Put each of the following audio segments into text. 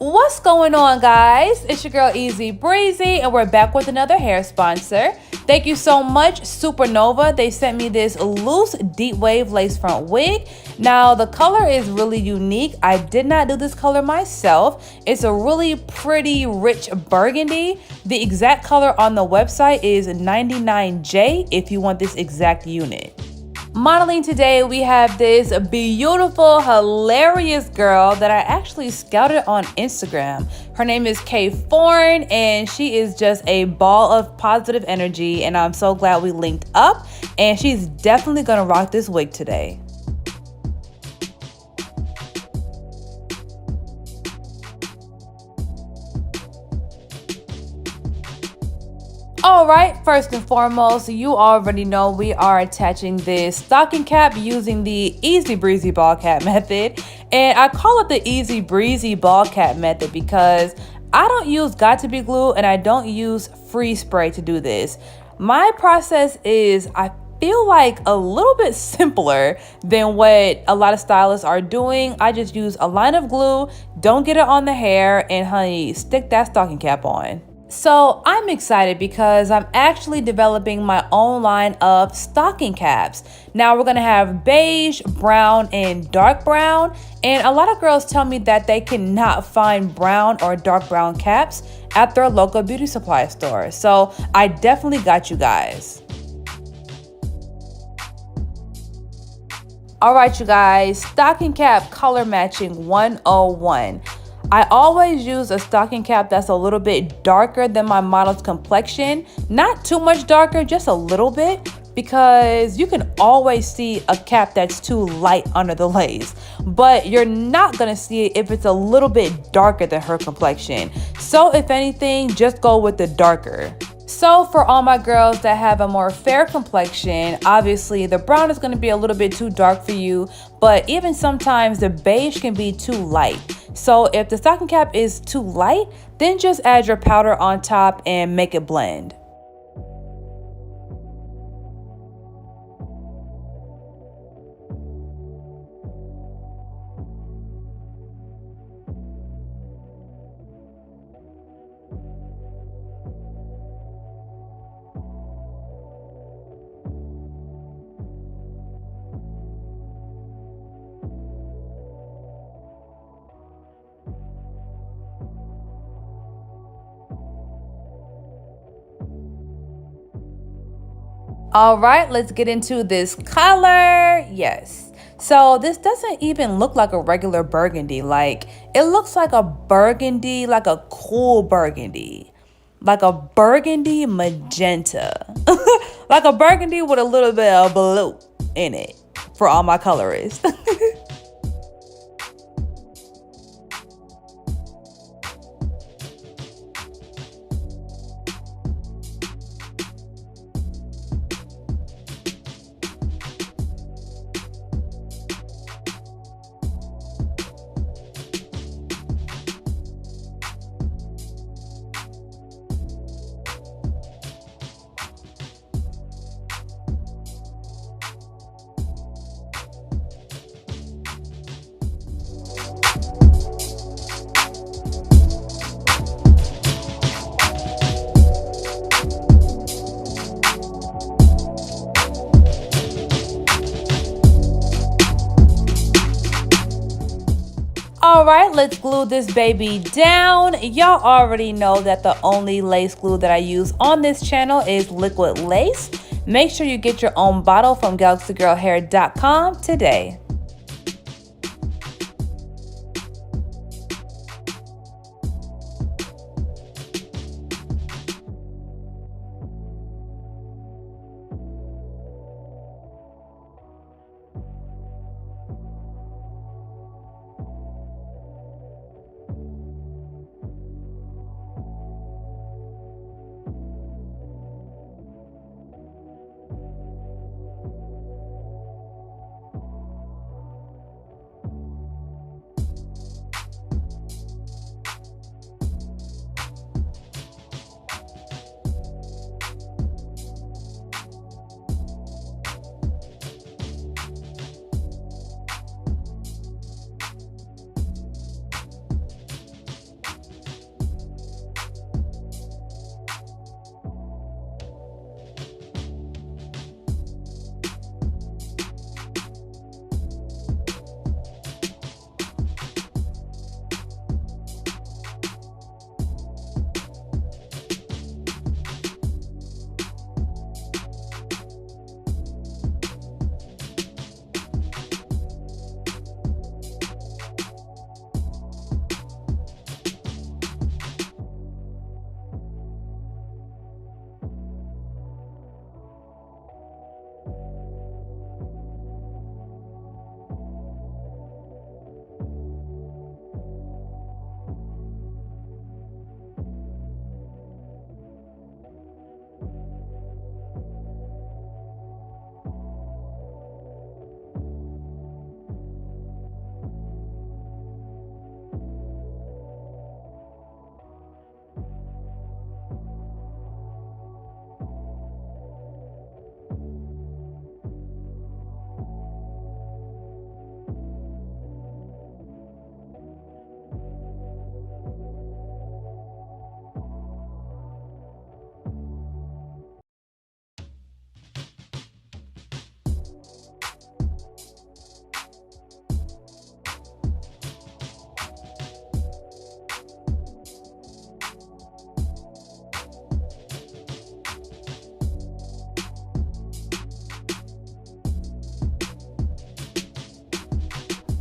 What's going on, guys? It's your girl Easy Breezy, and we're back with another hair sponsor. Thank you so much, Supernova. They sent me this loose deep wave lace front wig. Now, the color is really unique. I did not do this color myself. It's a really pretty, rich burgundy. The exact color on the website is 99J if you want this exact unit. Modeling today, we have this beautiful, hilarious girl that I actually scouted on Instagram. Her name is Kay Foreign, and she is just a ball of positive energy, and I'm so glad we linked up, and she's definitely gonna rock this wig today. Alright, first and foremost, you already know we are attaching this stocking cap using the Easy Breezy ball cap method. And I call it the Easy Breezy ball cap method because I don't use got-to-be glue and I don't use freeze spray to do this. My process is, I feel like, a little bit simpler than what a lot of stylists are doing. I just use a line of glue, don't get it on the hair, and honey, stick that stocking cap on. So I'm excited because I'm actually developing my own line of stocking caps. Now we're gonna have beige, brown, and dark brown. And a lot of girls tell me that they cannot find brown or dark brown caps at their local beauty supply store. So I definitely got you guys. All right, you guys, stocking cap color matching 101. I always use a stocking cap that's a little bit darker than my model's complexion. Not too much darker, just a little bit, because you can always see a cap that's too light under the lace. But you're not gonna see it if it's a little bit darker than her complexion. So if anything, just go with the darker. So for all my girls that have a more fair complexion, obviously the brown is gonna be a little bit too dark for you, but even sometimes the beige can be too light. So if the stocking cap is too light, then just add your powder on top and make it blend. All right, let's get into this color. Yes. So this doesn't even look like a regular burgundy. Like, it looks like a burgundy, like a cool burgundy. Like a burgundy magenta. Like a burgundy with a little bit of blue in it for all my colorists. All right, let's glue this baby down. Y'all already know that the only lace glue that I use on this channel is liquid lace. Make sure you get your own bottle from galaxygirlhair.com today.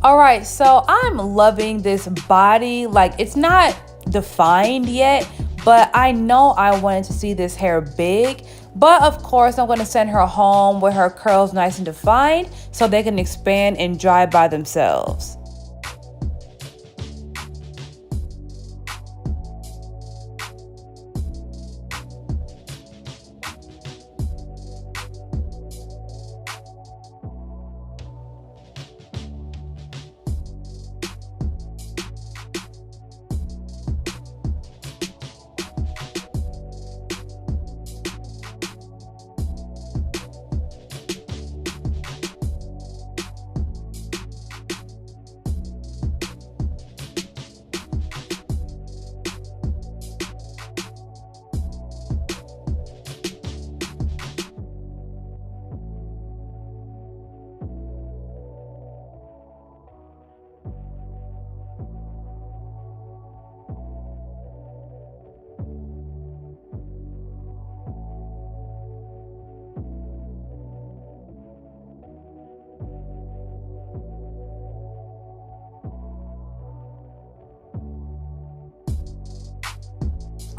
All right, so I'm loving this body. Like, it's not defined yet, but I know I wanted to see this hair big. But of course, I'm going to send her home with her curls nice and defined so they can expand and dry by themselves.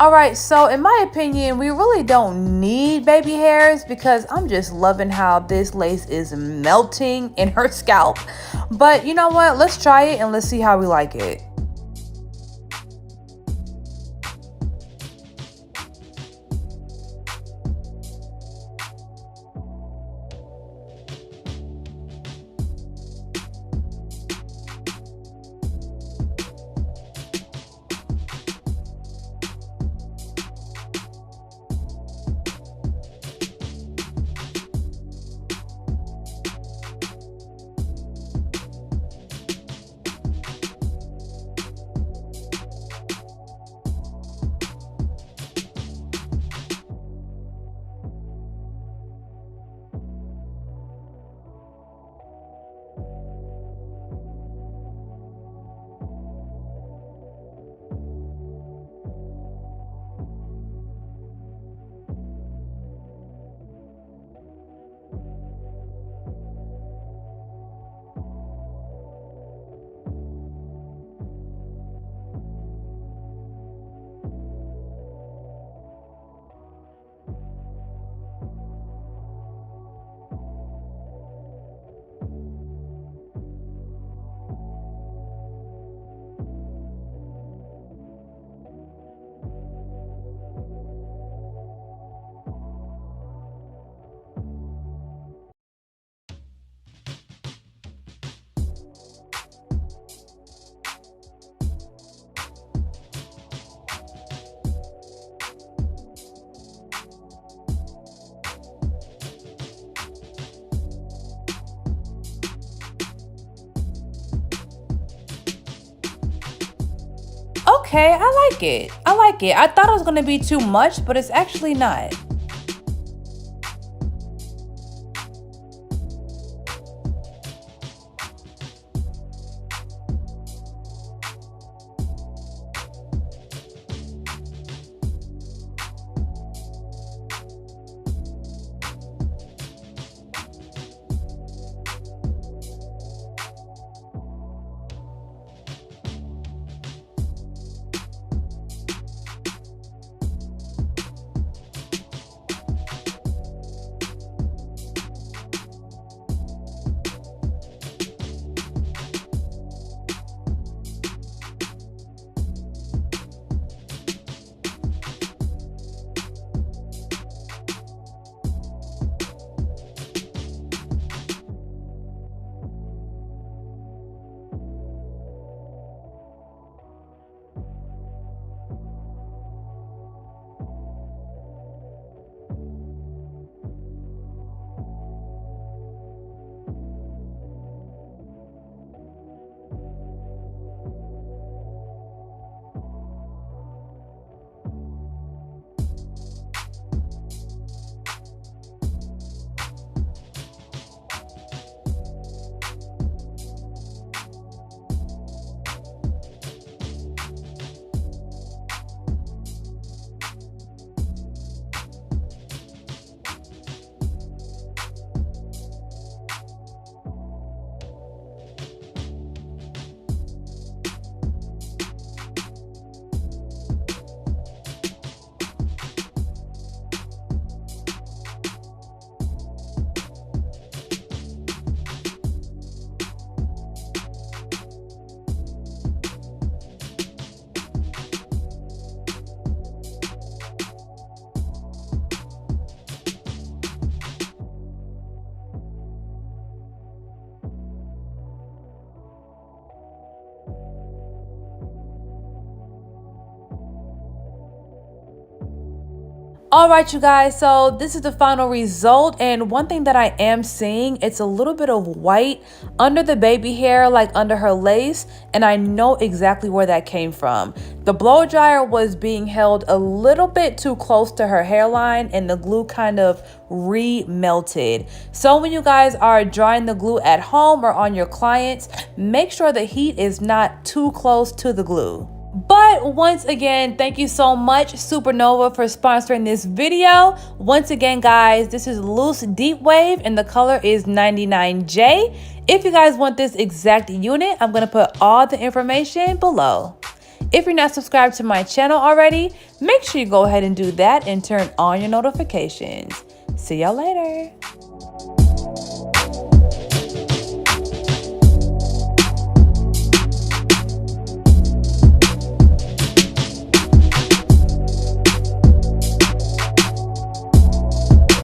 All right, so in my opinion, we really don't need baby hairs because I'm just loving how this lace is melting in her scalp. But you know what? Let's try it and let's see how we like it. Okay, I like it. I like it. I thought it was gonna be too much, but it's actually not. All right, you guys, so this is the final result, and one thing that I am seeing, it's a little bit of white under the baby hair, like under her lace, and I know exactly where that came from. The blow dryer was being held a little bit too close to her hairline, and the glue kind of re-melted. So when you guys are drying the glue at home or on your clients, make sure the heat is not too close to the glue. But once again, thank you so much, Supernova, for sponsoring this video. Once again, guys, this is Loose Deep Wave and the color is 99J. If you guys want this exact unit, I'm going to put all the information below. If you're not subscribed to my channel already, make sure you go ahead and do that and turn on your notifications. See y'all later.